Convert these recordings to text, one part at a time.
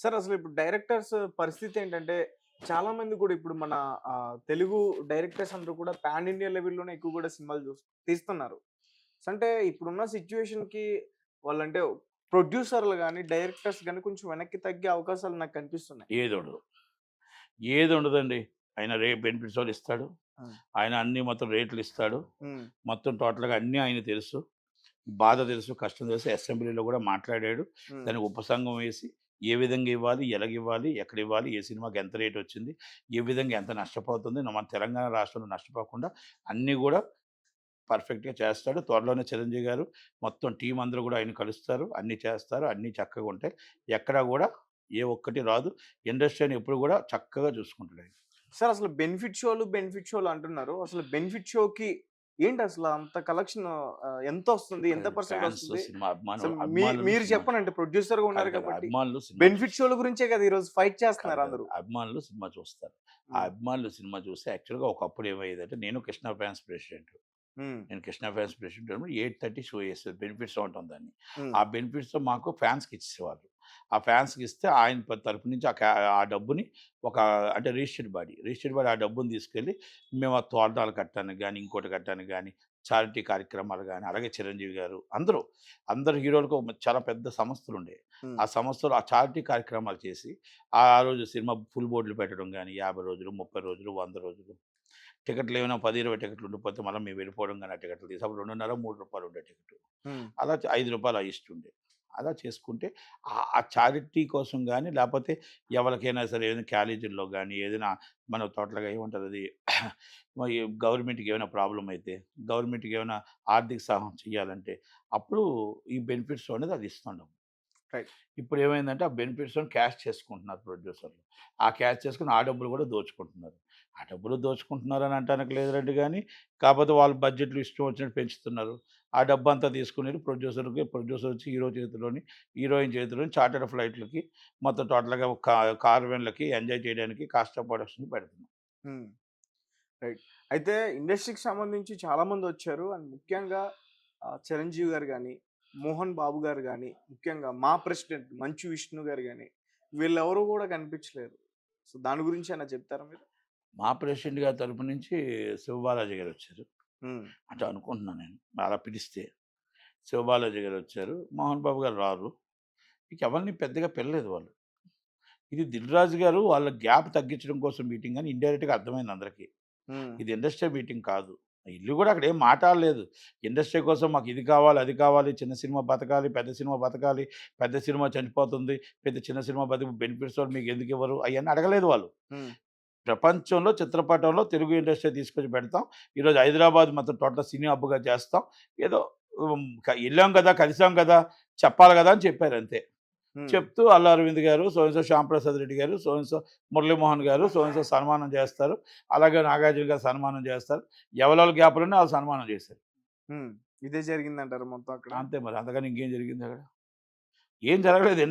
Sir అసలు ఇప్పుడు directors పరిస్థితి ఏంటంటే, చాలా మంది కూడా ఇప్పుడు మన తెలుగు డైరెక్టర్స్ అందరూ కూడా పాన్ ఇండియా లెవెల్‌లోనే ఎక్కువ కూడా సినిమాలు తీస్తున్నారు. అంటే ఇప్పుడున్న సిట్యుయేషన్‌కి వాళ్ళంటే ప్రొడ్యూసర్‌లు గాని, డైరెక్టర్స్ గాని కొంచెం వెనక్కి తగ్గే అవకాశాలు నాకు కనిపిస్తున్నాయి. ఏదుండదు. ఏదుండదండి. ఆయన బెనిఫిట్స్ వాళ్ళు ఇస్తాడు. హ్మ్. ఆయన అన్నీ మొత్తం రేట్లిస్తాడు. హ్మ్. మొత్తం టోటల్‌గా అన్నీ ఆయనకి తెలుసు. బాధ తెలుసు, కష్టం తెలుసు. అసెంబ్లీలో గూడా మాట్లాడాడు. హ్మ్. దానికి ఉపసంఘం వేసి ఏ విధంగా ఇవ్వాలి, ఎలాగివ్వాలి, ఎక్కడివ్వాలి, ఏ సినిమాకి ఎంత రేటొచ్చింది, ఏ విధంగా ఎంత నష్టపోతుంది, మన తెలంగాణ రాష్ట్రంలో నష్టపోకుండా అన్నీ గూడా పర్ఫెక్ట్‌గా చేస్తాడు. త్వరలోనే చిరంజీవి గారు మొత్తం టీమ్ అందరూ గూడా ఆయన్ని కలుస్తారు. అన్నీ చేస్తారు. అన్నీ చక్కగా ఉంటాయి. ఎక్కడా గూడా ఏ ఒక్కటి రాదు. ఇండస్ట్రీని ఎప్పుడు గూడా చక్కగా చూసుకుంటాడాయన. సార్ అసలు బెనిఫిట్ షోలు అంటున్నారు. అసలు బెనిఫిట్ షోకి ఏంటసల అంత కలెక్షన్ ఎంతొస్తుంది? ఎంత చెప్పలేను. పర్సెంట్ ఫ్యాన్స్, వస్తుంది? సినిమా అసలు అభిమానులు మీరు సినిమా చెప్పనండి ప్రొడ్యూసర్‌గా కాదు ఉన్నారు కాదు. కాబట్టి. అభిమానులు సినిమా బెనిఫిట్ చూస్తారు. షోల గురించే కదా ఈరోజు ఫైట్ కాదు చేస్తున్నారు కాదు. అందరూ. అభిమానులు సినిమా చూస్తారు. ఆ హ్మ్. అభిమానులు సినిమా చూసి యాక్చువల్‌గా ఒకప్పుడు ఏమయ్యేదంటే నేను కృష్ణ ఫ్యాన్స్ ప్రెసిడెంట్. హ్మ్. నేను కృష్ణ ఫ్యాన్స్ ప్రెసిడెంట్ ఉన్నప్పుడు 8:30 షో చేసేది. బెనిఫిట్స్ అంటాం దాన్ని. హ్మ్. ఆ బెనిఫిట్స్‌తో మాకు ఫ్యాన్స్‌కి ఇచ్చేసేవాళ్ళు. ఆ ఫ్యాన్స్‌కి ఇస్తే ఆయన తరపు నుంచి ఆ డబ్బుని ఒక అంటే రిజిస్టర్డ్ బాడీ ఆ డబ్బుని తీసుకెళ్ళి మేము ఆ తోరణాలు కట్టడానికి గాని, ఇంకోటి కట్టడానికి గాని, చారిటీ కార్యక్రమాలు గాని, అలాగే చిరంజీవి గారు అందరూ హీరోలకు చాలా పెద్ద సంస్థలుండేవి. హ్మ్. ఆ సంస్థలు ఆ చారిటీ కార్యక్రమాలు చేసి ఆ రోజు సినిమా ఫుల్ బోర్డులు పెట్టడం గాని, 50 రోజులు, 30 రోజులు, 100 రోజులు టికెట్లు ఏమైనా 10, 20 టికెట్లు ఉండిపోతే మళ్ళా మేము వెళ్ళిపోవడం గాని ఆ టికెట్లు తీసి అప్పుడు 2:30, రూ. 3 ఉండే టికెట్. హ్మ్. అలా రూ. 5 హైయెస్ట్ ఉండే. అలా చేసుకుంటే ఆ చారిటీ కోసం గాని, లేపోతే ఎవరికైనా సరే ఏదైనా కాలేజీల్లో గాని, ఏదైనా మన టోటల్‌గా ఏమంటారది మరి గవర్నమెంట్‌కి ఏమైనా ప్రాబ్లమ్ అయితే, గవర్నమెంట్‌కి ఏమైనా ఆర్థిక సహాయం చేయాలంటే, అప్పుడు ఈ బెనిఫిట్స్ అనేది అది ఇస్తుండం. రైట్. ఇప్పుడేమైందంటే ఆ బెనిఫిట్స్‌ని క్యాష్ చేసుకుంటున్నారు ప్రొడ్యూసర్లు. ఆ క్యాష్ చేసుకొని ఆ డబ్బులు గూడా దోచుకుంటున్నారు. ఆ డబ్బులు దోచుకుంటున్నారని అంటానికి లేదులెండి గానీ, కాపోతే వాళ్ళ బడ్జెట్‌లు ఇష్టం వచ్చినట్టు పెంచుతున్నారు. ఆ డబ్బంతా తీసుకొనెళ్ళి ప్రొడ్యూసర్ వచ్చి హీరో చేతిలోని, హీరోయిన్ చేతిలోని చార్టర్డ్ ఫ్లైట్‌లకి మొత్తం టోటల్‌గా కార్‌వెన్‌లకి ఎంజాయ్ చేయడానికి కాస్ట్ ఆఫ్ ప్రొడక్షన్‌కి పెడుతున్నాం. హ్మ్. రైట్. అయితే ఇండస్ట్రీకి సంబంధించి చాలామందొచ్చారు. అండ్ ముఖ్యంగా 'చిరంజీవి' గారు గాని, 'మోహన్ బాబు' గారు గాని, ముఖ్యంగా మా ప్రెసిడెంట్ 'మంచు విష్ణు' గారు గాని, వీళ్ళెవరు గూడా కనిపించలేరు. సో, దాని గురించి ఏమైనా చెప్తారా మీరు? మా ప్రెసిడెంట్ గారి తరపు నుంచి శివబాలాజీ గారొచ్చారు. హ్మ్. అంటే అనుకుంటున్నాను నేను. అలా పిలిస్తే. శివబాలాజీ గారొచ్చారు. మోహన్ బాబు గారు రారు. ఇక ఎవరిని పెద్దగా పిలలేదు వాళ్ళు. ఇది 'దిల్ రాజు' గారు వాళ్ళ గ్యాప్ తగ్గించడం కోసం మీటింగ్ అని ఇండైరెక్ట్‌గా అర్థమైంది అందరికి. హ్మ్. ఇది ఇండస్ట్రీ మీటింగ్ కాదు. ఈళ్ళు గూడా అక్కడ ఏం మాటాడలేదు. ఇండస్ట్రీ కోసం మాకు ఇది కావాలి, అది కావాలి, చిన్న సినిమా బతకాలి, పెద్ద సినిమా బతకాలి, పెద్ద సినిమా చనిపోతుంది, చిన్న సినిమా బెనిఫిట్స్ వాళ్ళు మీకెందుకివ్వరు అయన్నీ అడగలేదు వాళ్ళు. హ్మ్. ప్రపంచంలో చిత్రపటంలో తెలుగు ఇండస్ట్రీ తీసుకొచ్చి పెడతాం. ఈరోజు హైదరాబాద్ మొత్తం టోటల్ సినీ హబ్‌గా చేస్తాం. ఏదో ఎళ్ళాం గదా! కలిసాం గదా! చెప్పాలి గదా! అని చెప్పారంతే. హ్మ్. చెప్తూ అల్లు అరవింద్ గారు, so and so Shyamprasad Reddy గారు, సో అండ్ సో మురళీమోహన్ గారు, సో అండ్ సో సన్మానం చేస్తారు. అలాగే నాగార్జున గారు సన్మానం చేస్తారు. ఎవరెవరి గ్యాప్‌లున్నాయి ఆళ్ళు సన్మానం చేశారు. హ్మ్. ఇదే జరిగిందంటారా మొత్తం అక్కడ? అంతే మరి. అంతకన్నా ఇంకేం జరిగిందక్కడ? ఏం జరగలేదు.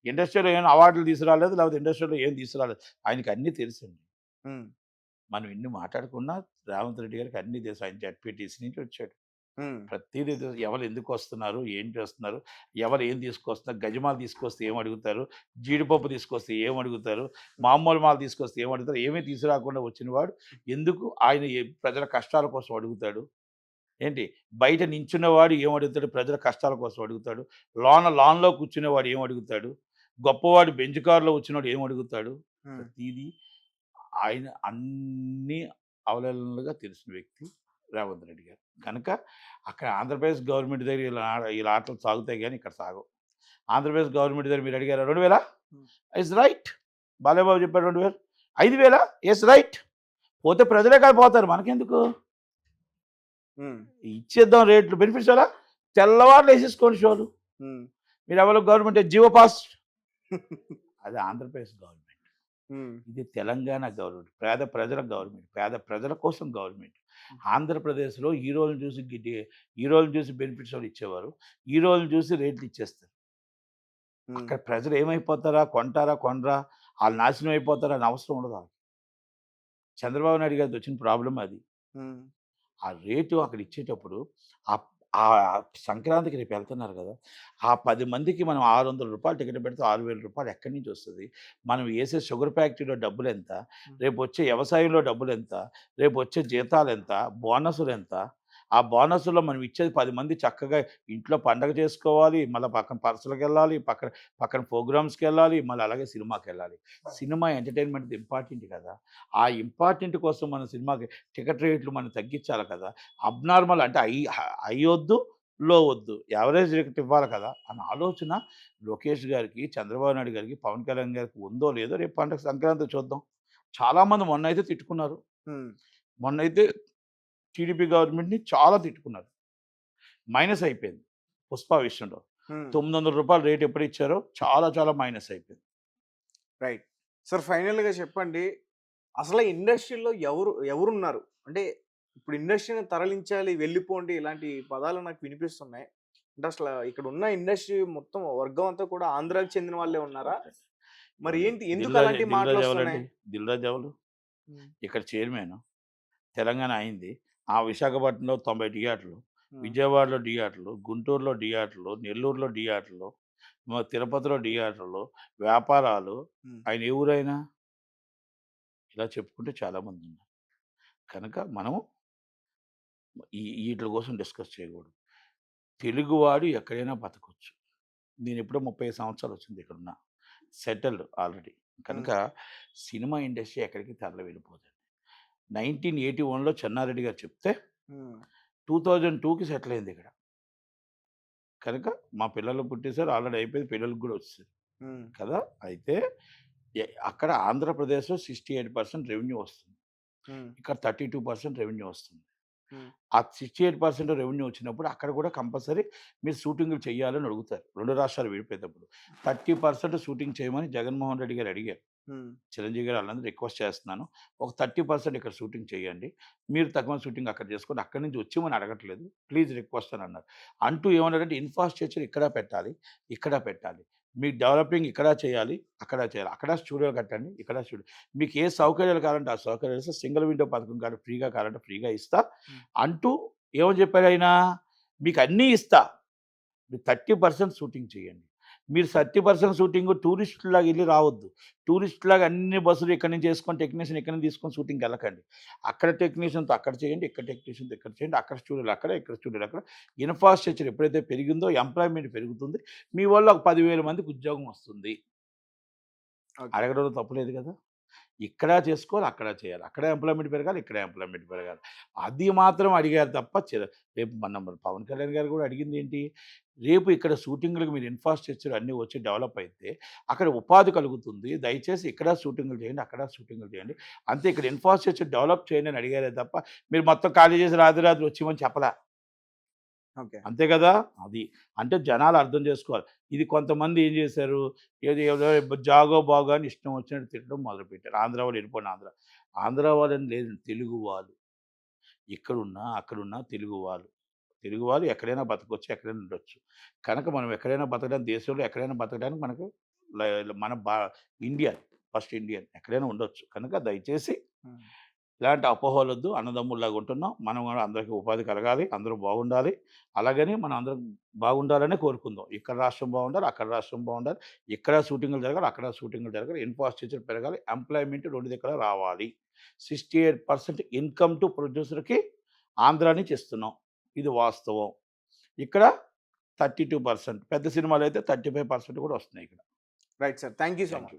ఇండస్ట్రీలో ఏం అవార్డులు తీసుకురాలేదు. లేకపోతే ఇండస్ట్రీలో ఏం తీసుకురాలేదు. ఆయనకి అన్నీ తెలుసండి. హ్మ్. మనం ఎన్ని మాట్లాడుకున్నా రేవంత్ రెడ్డి గారికి అన్నీ తెలుసు. ఆయన జడ్పీటీసీ నుంచి వచ్చాడు. హ్మ్. ప్రతీదీ తెలుసు. ఎవరు ఎందుకొస్తున్నారు? ఏం చేస్తున్నారు? ఎవరు ఏం తీసుకొస్తున్నారు? గజమాల తీసుకొస్తే ఏం అడుగుతారు? జీడిపప్పు తీసుకొస్తే ఏం అడుగుతారు? మామూలు మాల తీసుకొస్తే ఏం అడుగుతారు? ఏమీ తీసుకురాకుండా వచ్చినవాడు ఎందుకు ఆయన ప్రజల కష్టాల కోసం అడుగుతాడు? ఏంటి బయట నించున్నవాడు ఏం అడుగుతాడు? ప్రజల కష్టాల కోసం అడుగుతాడు. లాన్‌లో కూర్చునేవాడు ఏం అడుగుతాడు? గొప్పవాడు బెంజ్ కార్‌లో వచ్చినోడు ఏం అడుగుతాడు? హ్మ్. ప్రతీదీ ఆయన అన్నీ అవలీలనలుగా తెలిసిన వ్యక్తి రేవంత్ రెడ్డి గారు. కనుక అక్కడ ఆంధ్రప్రదేశ్ గవర్నమెంట్ దగ్గర ఈళ్ళ ఆటలు సాగుతాయి గానీ ఇక్కడ సాగవు. ఆంధ్రప్రదేశ్ గవర్నమెంట్ దగ్గర మీరు అడిగారా 2000 హ్మ్. Is right. బాలయ్యబాబు చెప్పాడు 2000 5000 యెస్ రైట్. పోతే ప్రజలే కదా పోతారు మనకెందుకు? హ్మ్. ఇచ్చేద్దాం రేట్లు బెనిఫిట్స్ ఎలా? తెల్లవారులు ఏసేసుకోండి షోలు. హ్మ్. మీరెవరు గవర్నమెంట్ జియో పాస్. అది ఆంధ్రప్రదేశ్ గవర్నమెంట్. హ్మ్. ఇది తెలంగాణ గవర్నమెంట్. పేద ప్రజల గవర్నమెంట్. పేద ప్రజల కోసం గవర్నమెంట్. ఆంధ్రప్రదేశ్‌లో హీరోలను చూసి బెనిఫిట్స్ వాళ్ళు ఇచ్చేవారు. హీరోలను చూసి రేట్లు ఇచ్చేస్తారు. హ్మ్. అక్కడ ప్రజలు ఏమైపోతారా? కొంటారా? కొనరా? ఆళ్ళు నాశనం అయిపోతారా? అని అవసరం ఉండదు ఆళ్ళకి. చంద్రబాబు నాయుడు గారిది వచ్చిన ప్రాబ్లమ్ అది. హ్మ్. ఆ రేటు అక్కడ ఇచ్చేటప్పుడు ఆ సంక్రాంతికి రేపు వెళ్తున్నారు కదా! ఆ 10 మందికి మనం రూ. 600 టికెట్ పెడితే రూ. 6,000 ఎక్కడి నుంచి వస్తది? మనం ఏసే షుగర్ ఫ్యాక్టరీలో డబ్బులెంత? హ్మ్. రేపొచ్చే వ్యవసాయంలో డబ్బులెంత? రేపొచ్చే జీతాలెంత? బోనసులెంత? ఆ బోనస్‌లో మనం ఇచ్చేది 10 మంది చక్కగా ఇంట్లో పండగ చేసుకోవాలి. మళ్ళా పక్కన పర్సులకెళ్ళాలి. పక్కన పక్కన ప్రోగ్రామ్స్‌కెళ్ళాలి. మళ్ళీ అలాగే సినిమాకెళ్ళాలి. సినిమా ఎంటర్‌టైన్‌మెంట్ ఇంపార్టెంట్ కదా! ఆ ఇంపార్టెంట్ కోసం మనం సినిమాకి టికెట్ రేట్లు మనం తగ్గించాలి కదా! అబ్నార్మల్ అంటే హై ఒద్దు, లో ఒద్దు. యావరేజ్ రేట్ ఇవ్వాలి కదా! అన్న ఆలోచన లోకేష్ గారికి, చంద్రబాబు నాయుడు గారికి, పవన్ కళ్యాణ్ గారికి ఉందో లేదో రేపు పండగ సంక్రాంతికి చూద్దాం. చాలామంది మొన్నైతే తిట్టుకున్నారు. హ్మ్. మొన్నైతే టీడీపీ గవర్నమెంట్‌ని చాలా తిట్టుకున్నారు. మైనస్ అయిపోయింది. 'పుష్ప' విషయంలో. రూ. హ్మ్. 900 రేట్ ఎప్పుడిచ్చారో చాలా చాలా మైనస్ అయిపోయింది. రైట్. సార్ ఫైనల్‌గా చెప్పండి. అసల ఇండస్ట్రీలో ఎవరున్నారు? అంటే ఇప్పుడు ఇండస్ట్రీని తరలించాలి, వెళ్ళిపోండి ఇలాంటి పదాలు నాకు వినిపిస్తున్నాయి. అంటే అసల ఇక్కడున్న ఇండస్ట్రీ మొత్తం వర్గం అంతా కూడా ఆంధ్రాకి చెందిన వాళ్ళే ఉన్నారా? మరి ఎవరు? ఏంటి? ఎందుకు 'దిల్ రాజు' అలాంటి 'దిల్ రాజు' ఎవరండి? మాటలొస్తున్నాయి? 'దిల్ రాజు' ఎవరు? హ్మ్. ఇక్కడ చైర్మన్. తెలంగాణ అయింది. ఆ విశాఖపట్నంలో 90 థియేటర్లు, హ్మ్. విజయవాడలో థియేటర్లు, గుంటూరులో థియేటర్లు, నెల్లూరులో థియేటర్లు, తిరుపతిలో థియేటర్లు, వ్యాపారాలు. హ్మ్. ఆయన ఏ ఊరాయన? ఇలా చెప్పుకుంటే చాలామందున్నారు. కనుక మనం ఈట్ల కోసం డిస్కస్ చేయకూడదు. తెలుగువాడు ఎక్కడైనా బతకొచ్చు. నేనెప్పుడో 30 సంవత్సరాలు వచ్చింది ఇక్కడున్నా. Settled already. హ్మ్. కనుక సినిమా ఇండస్ట్రీ ఎక్కడికి తరలి వెళ్ళిపోదండి. 1981లో చెన్నారెడ్డి గారు చెప్తే హ్మ్. 2002కి సెటిల్ అయిందిక్కడ. కనుక మా పిల్లలు పుట్టేసారు. ఆల్రెడీ అయిపోయింది. పిల్లలకి గూడా వచ్చేసారు. హ్మ్. కదా! అయితే అక్కడ ఆంధ్రప్రదేశ్‌లో 68% రెవెన్యూ వస్తుంది. హ్మ్. ఇక్కడ 32% రెవెన్యూ వస్తుంది. హ్మ్. ఆ 68% రెవెన్యూ వచ్చినప్పుడు అక్కడ కూడా కంపల్సరీ మీరు షూటింగులు చేయాలని అడుగుతారు. 2 రాష్ట్రాలు విడిపోయేటప్పుడు. 30% షూటింగ్ చేయమని జగన్మోహన్ రెడ్డి గారు అడిగారు. హ్మ్. చిరంజీవి గారు ఆళ్ళందరూ రిక్వెస్ట్ చేస్తున్నాను. ఒక 30% ఇక్కడ షూటింగ్ చేయండి. మీరు తక్కువ షూటింగ్ అక్కడ చేసుకోండి. అక్కడి నుంచి వచ్చేయమని అడగట్లేదు. ప్లీజ్ రిక్వెస్ట్ అని అన్నారు. అంటూ ఏమన్నారంటే ఇన్‌ఫ్రాస్ట్రక్చర్ ఇక్కడ పెట్టాలి, ఇక్కడ పెట్టాలి. మీకు డెవలపింగ్ ఇక్కడ చేయాలి, అక్కడ చేయాలి. అక్కడ స్టూడియో కట్టండి, ఇక్కడ స్టూడియో. మీకు ఏ సౌకర్యాలు కావాలంటే ఆ సౌకర్యాలు ఇస్తా. సింగిల్ విండో పథకం కాదు ఫ్రీగా కావాలంటే ఫ్రీగా ఇస్తా. హ్మ్. అంటూ ఏమని చెప్పారాయన? మీకు అన్నీ ఇస్తా. మీరు 30% షూటింగ్ చేయండి. మీరు 30% షూటింగు టూరిస్ట్‌లాగా ఎళ్లి రావద్దు. టూరిస్ట్‌లాగా అన్ని బస్సులు ఇక్కడి నుంచి చేసుకొని టెక్నీషియన్ ఇక్కడి నుంచి తీసుకొని షూటింగ్‌కెళ్ళకండి. అక్కడ టెక్నీషియన్‌తో అక్కడ చేయండి. ఇక్కడ టెక్నీషియన్‌తో ఇక్కడ చేయండి. అక్కడ స్టూడియోలు అక్కడ, ఇక్కడ స్టూడియోలు అక్కడ. ఇన్‌ఫ్రాస్ట్రక్చర్ ఎప్పుడైతే పెరిగిందో ఎంప్లాయ్‌మెంట్ పెరుగుతుంది. మీ వల్ల ఒక 10,000 మందికి ఉద్యోగం వస్తుంది. ఓకే. అడగడంలో తప్పులేదు కదా! ఇక్కడ చేసుకోవాలి, అక్కడ చేయాలి. అక్కడ ఎంప్లాయ్‌మెంట్ పెరగాలి, ఇక్కడ ఎంప్లాయ్‌మెంట్ పెరగాలి. అది మాత్రం అడిగారు తప్ప రేపు మన పవన్ కళ్యాణ్ గారు కూడా అడిగిందేంటి? రేపు ఇక్కడ షూటింగ్‌లకి మీరు ఇన్‌ఫ్రాస్ట్రక్చర్ అన్నీ వచ్చి డెవలప్ అయితే, అక్కడ ఉపాధి కలుగుతుంది. దయచేసి ఇక్కడ షూటింగులు చేయండి, అక్కడ షూటింగులు చేయండి. అంతే ఇక్కడ ఇన్‌ఫ్రాస్ట్రక్చర్ డెవలప్ చేయండి అని అడిగారే తప్ప, మీరు మొత్తం ఖాళీ చేసి రాత్రి రాత్రి వచ్చేయమని చెప్పలా. ఓకే. అంతే కదా! అది. అంటే జనాలు అర్థం చేసుకోవాలి. ఇది కొంతమంది ఏం చేశారు, ఏదో జాగో, బాగో అని ఇష్టం వచ్చినట్టు తిట్టడం మొదలుపెట్టారు. ఆంధ్ర వాళ్ళు వెళ్ళిపోండి ఆంధ్ర. ఆంధ్ర వాళ్ళని లేదు తెలుగు వాళ్ళు. ఇక్కడున్నా, అక్కడున్నా తెలుగు వాళ్ళు. తెలుగు వాళ్ళు ఎక్కడైనా బతకొచ్చు, ఎక్కడైనా ఉండొచ్చు. కనుక మనం ఎక్కడైనా బతకడానికి దేశంలో ఎక్కడైనా బతకడానికి మనకు ల మన ఇండియన్, ఫస్ట్ ఇండియన్ ఎక్కడైనా ఉండొచ్చు. కనుక దయచేసి హ్మ్. ఇలాంటి అపోహలొద్దు. అన్నదమ్ముల్లాగా ఉంటున్నాం. మనం గూడా అందరికీ ఉపాధి కలగాలి. అందరూ బాగుండాలి. అలాగని మనం అందరం బాగుండాలనే కోరుకుందాం. ఇక్కడ రాష్ట్రం బాగుండాలి, అక్కడ రాష్ట్రం బాగుండాలి. ఇక్కడ షూటింగులు జరగాలి, అక్కడ షూటింగులు జరగాలి. ఇన్‌ఫ్రాస్ట్రక్చర్ పెరగాలి. ఎంప్లాయ్‌మెంట్ 2 దిక్కులా రావాలి. 68% ఇన్‌కమ్ టు ప్రొడ్యూసర్‌కి ఆంధ్ర నుంచి ఇస్తున్నాం. ఇది వాస్తవం. ఇక్కడ 32% పెద్ద సినిమాలైతే 35% కూడా వస్తున్నాయి ఇక్కడ. Right sir. Thank you so thank you. Much.